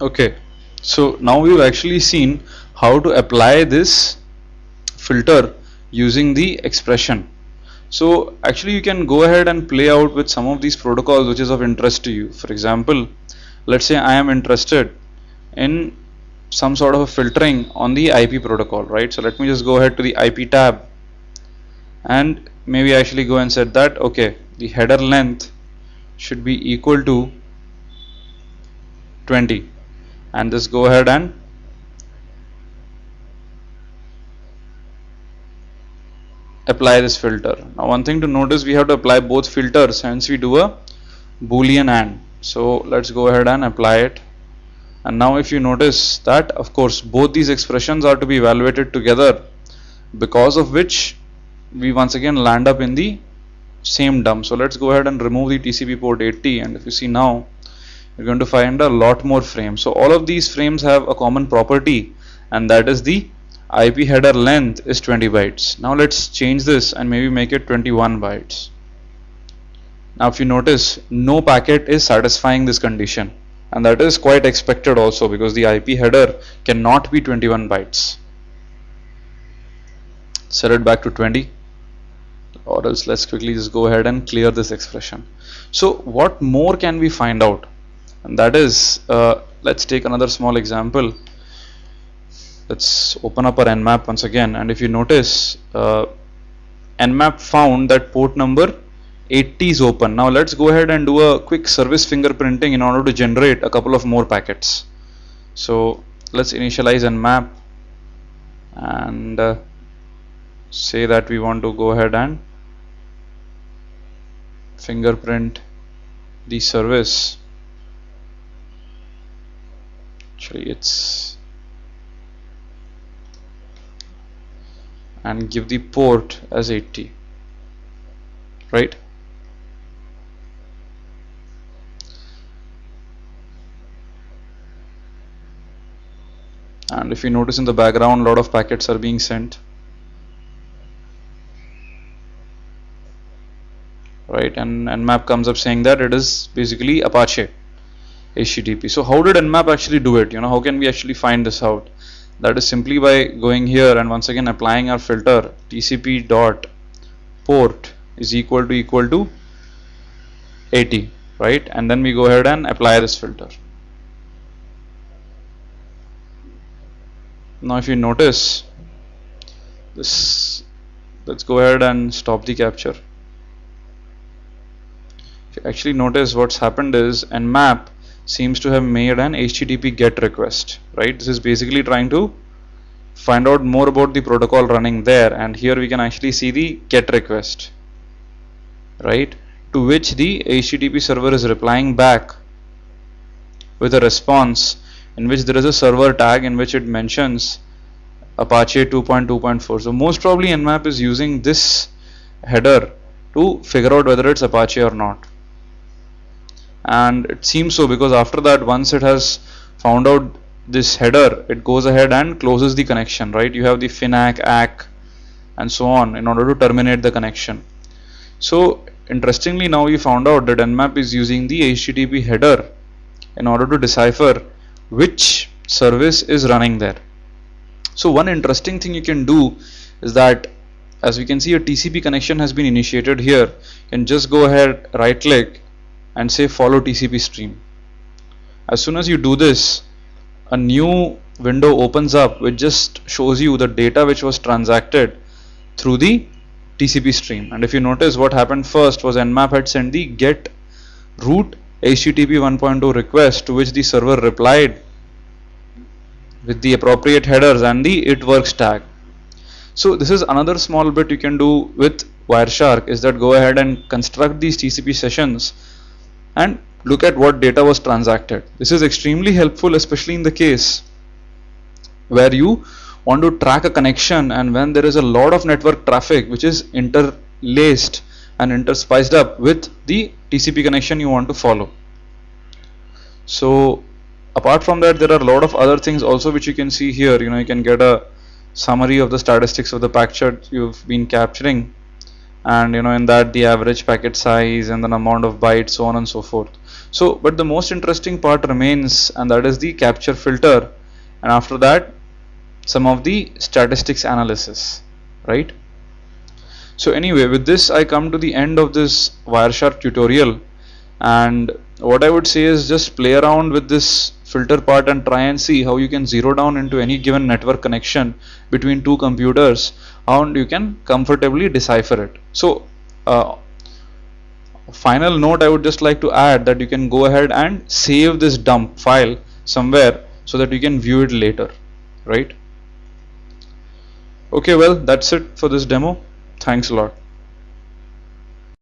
Okay, so now we've actually seen how to apply this filter using the expression. So actually you can go ahead and play out with some of these protocols which is of interest to you. For example, let's say I am interested in some sort of a filtering on the IP protocol, right? So let me just go ahead to the IP tab and maybe actually go and set that okay, the header length should be equal to 20, and just go ahead and apply this filter. Now one thing to notice, we have to apply both filters, hence we do a boolean AND. So let's go ahead and apply it. And now if you notice that of course both these expressions are to be evaluated together, because of which we once again land up in the same dump. So let's go ahead and remove the TCP port 80, and if you see now you're going to find a lot more frames. So all of these frames have a common property, and that is the IP header length is 20 bytes. Now let's change this and maybe make it 21 bytes. Now if you notice, no packet is satisfying this condition, and that is quite expected also because the IP header cannot be 21 bytes. Set it back to 20, or else let's quickly just go ahead and clear this expression. So what more can we find out? And that is, let's take another small example. Let's open up our Nmap once again, and if you notice, Nmap found that port number 80 is open. Now let's go ahead and do a quick service fingerprinting in order to generate a couple of more packets. So let's initialize Nmap and say that we want to go ahead and fingerprint the service. Actually it's, and give the port as 80, right? And if you notice in the background, a lot of packets are being sent, right? And Nmap comes up saying that it is basically Apache HTTP. So how did Nmap actually do it? How can we actually find this out? That is simply by going here and once again applying our filter TCP dot port is equal to 80, right? And then we go ahead and apply this filter. Now if you notice this, let's go ahead and stop the capture. If you actually notice, what's happened is Nmap seems to have made an HTTP GET request, right? This is basically trying to find out more about the protocol running there, and here we can actually see the GET request, right? To which the HTTP server is replying back with a response in which there is a server tag in which it mentions Apache 2.2.4. So most probably Nmap is using this header to figure out whether it's Apache or not. And it seems so, because after that, once it has found out this header, it goes ahead and closes the connection, right? You have the FINAC, ACK and so on in order to terminate the connection. So interestingly, now we found out that Nmap is using the HTTP header in order to decipher which service is running there. So one interesting thing you can do is that, as we can see, a TCP connection has been initiated here. You can just go ahead, right click and say follow TCP stream. As soon as you do this, a new window opens up which just shows you the data which was transacted through the TCP stream. And if you notice, what happened first was Nmap had sent the get root HTTP 1.0 request, to which the server replied with the appropriate headers and the it works tag. So this is another small bit you can do with Wireshark, is that go ahead and construct these TCP sessions and look at what data was transacted. This is extremely helpful, especially in the case where you want to track a connection and when there is a lot of network traffic which is interlaced and interspiced up with the TCP connection you want to follow. So apart from that, there are a lot of other things also which you can see here. You can get a summary of the statistics of the packet you've been capturing, and in that the average packet size and then amount of bytes, so on and so forth. So but the most interesting part remains, and that is the capture filter, and after that some of the statistics analysis, right? So anyway, with this I come to the end of this Wireshark tutorial, and what I would say is just play around with this filter part and try and see how you can zero down into any given network connection between two computers, and you can comfortably decipher it. So final note I would just like to add that you can go ahead and save this dump file somewhere so that you can view it later, right? Okay, well, that's it for this demo. Thanks a lot.